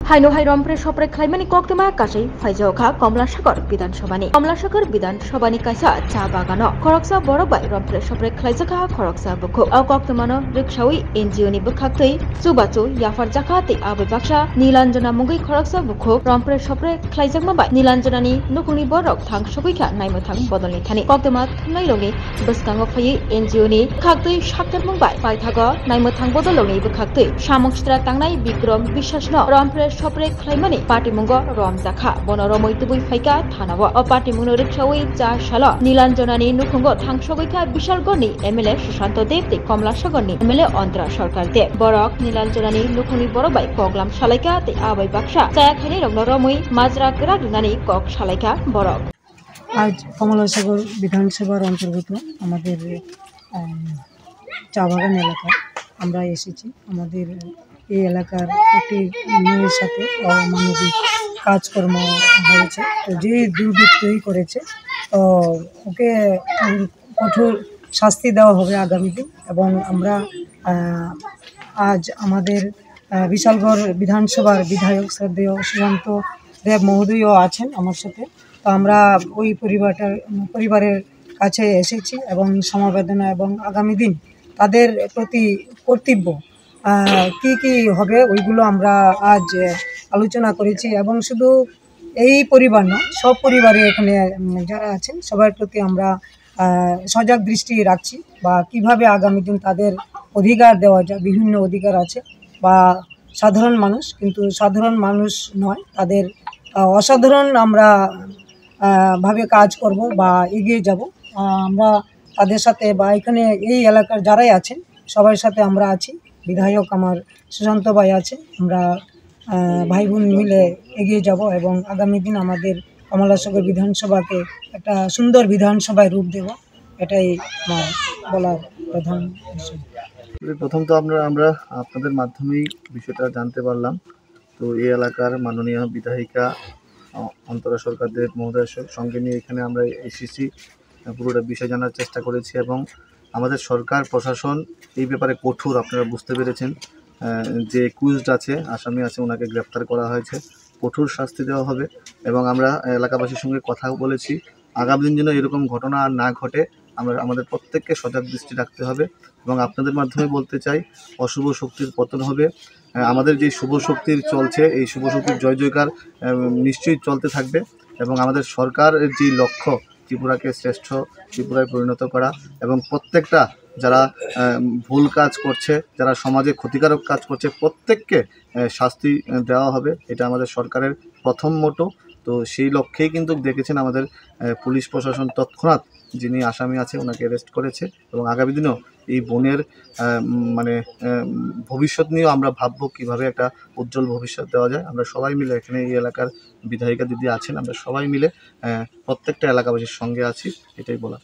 haino hai rompre sopre khlaimani koktema kasai faijokha kamlasagar bidhansabhani kaisa cha bagano khoroksa borobai rompre sopre khlaijakha khoroksa bukhuk au koktemano rikshawi NGO ni bukhaktei chubachu yafar jakha te abai baksa nilanjana mungui khoroksa bukhuk rompre sopre khlaijakma bai nilanjanani nukungni borok thang sokuikha naimuthang bodolni thani koktema thnai rongni bwskango phai NGO ni bukhaktei saktar mungbai paithago naimuthang bodolni bukhaktei samungstra tangnai bikrom bisasno rompre sopre khlaimani patimungo romjakha bono romoi tubui faika thanawo o patimungo rikshawi ja sala nilanjanani nukungo thangsogoikha bishalgoni MLA Sushanto Dev te kamlasagarni MLA Andra Sarkar Dev borok nilanjanani nukungni borobai koglam salaika te abai baksa jaya khaini rogno romoi majra grak dunani kok salaika borok আজ কমলাসাগর বিধানসভার অন্তর্গত আমাদের চা বাগান এলাকায় আমরা এসেছি। আমাদের এই এলাকার একটি মেয়ের সাথে অমানবিক কাজকর্ম হয়েছে। তো যে দুর্বৃত্তই করেছে তো ওকে কঠোর শাস্তি দেওয়া হবে আগামী দিন। এবং আমরা আজ আমাদের বিশালগড় বিধানসভার বিধায়ক শ্রদ্ধেয় সুশান্ত দেব মহোদয়ও আছেন আমার সাথে। তো আমরা ওই পরিবারের কাছে এসেছি এবং সমবেদনা এবং আগামী দিন তাদের প্রতি কর্তব্য কি কি হবে ওইগুলো আমরা আজ আলোচনা করেছি। এবং শুধু এই পরিবার না, সব পরিবারে এখানে যারা আছেন সবার প্রতি আমরা সজাগ দৃষ্টি রাখছি বা কিভাবে আগামী দিন তাদের অধিকার দেওয়া যায়। বিভিন্ন অধিকার আছে বা সাধারণ মানুষ, কিন্তু সাধারণ মানুষ নয়, তাদের অসাধারণ আমরা ভাবে কাজ করব বা এগিয়ে যাব। আমরা তাদের সাথে বা এখানে এই এলাকার যারাই আছেন সবার সাথে আমরা আছি। বিধায়ক আমার সুশান্ত ভাই আছে, আমরা ভাই বোন মিলে এগিয়ে যাব এবং আগামী দিন আমাদের কমলাসাগর বিধানসভাকে একটা সুন্দর বিধানসভায় রূপ দেব, এটাই আমার বলার প্রধান বিষয়। প্রথম তো আমরা আপনাদের মাধ্যমেই বিষয়টা জানতে পারলাম। তো এই এলাকার মাননীয় বিধায়িকা অন্তরা সরকার দেব মহোদয়ের সঙ্গে নিয়ে এখানে আমরা এসেছি, পুরোটা বিষয় জানার চেষ্টা করেছি এবং আমাদের সরকার প্রশাসন এই ব্যাপারে কঠোর, আপনারা বুঝতে পেরেছেন। যে একুশড আছে, আসামি আছে, ওনাকে গ্রেপ্তার করা হয়েছে, কঠোর শাস্তি দেওয়া হবে। এবং আমরা এলাকাবাসীর সঙ্গে কথা বলেছি আগামী দিন যেন এরকম ঘটনা আর না ঘটে আমাদের প্রত্যেককে সজাগ দৃষ্টি রাখতে হবে। এবং আপনাদের মাধ্যমে বলতে চাই, অশুভ শক্তির পতন হবে। আমাদের যে শুভ শক্তির চলছে, এই শুভ শক্তির জয় জয়কার নিশ্চয়ই চলতে থাকবে। এবং আমাদের সরকারের যে লক্ষ্য ত্রিপুরাকে শ্রেষ্ঠ ত্রিপুরায় পরিণত করা এবং প্রত্যেকটা যারা ভুল কাজ করছে, যারা সমাজে ক্ষতিকারক কাজ করছে, প্রত্যেককে শাস্তি দেওয়া হবে, এটা আমাদের সরকারের প্রথম মোটো। তো সেই লক্ষ্যেই কিন্তু দেখেছেন আমাদের পুলিশ প্রশাসন তৎক্ষণাৎ যিনি আসামি আছে ওনাকে অ্যারেস্ট করেছে। এবং আগামী দিনেও এই বোনের ভবিষ্যৎ নিয়েও আমরা ভাববো কীভাবে একটা উজ্জ্বল ভবিষ্যৎ দেওয়া যায়। আমরা সবাই মিলে এখানে এই এলাকার বিধায়িকা দিদি আছেন, আমরা সবাই মিলে প্রত্যেকটা এলাকাবাসীর সঙ্গে আছি, এটাই বলা।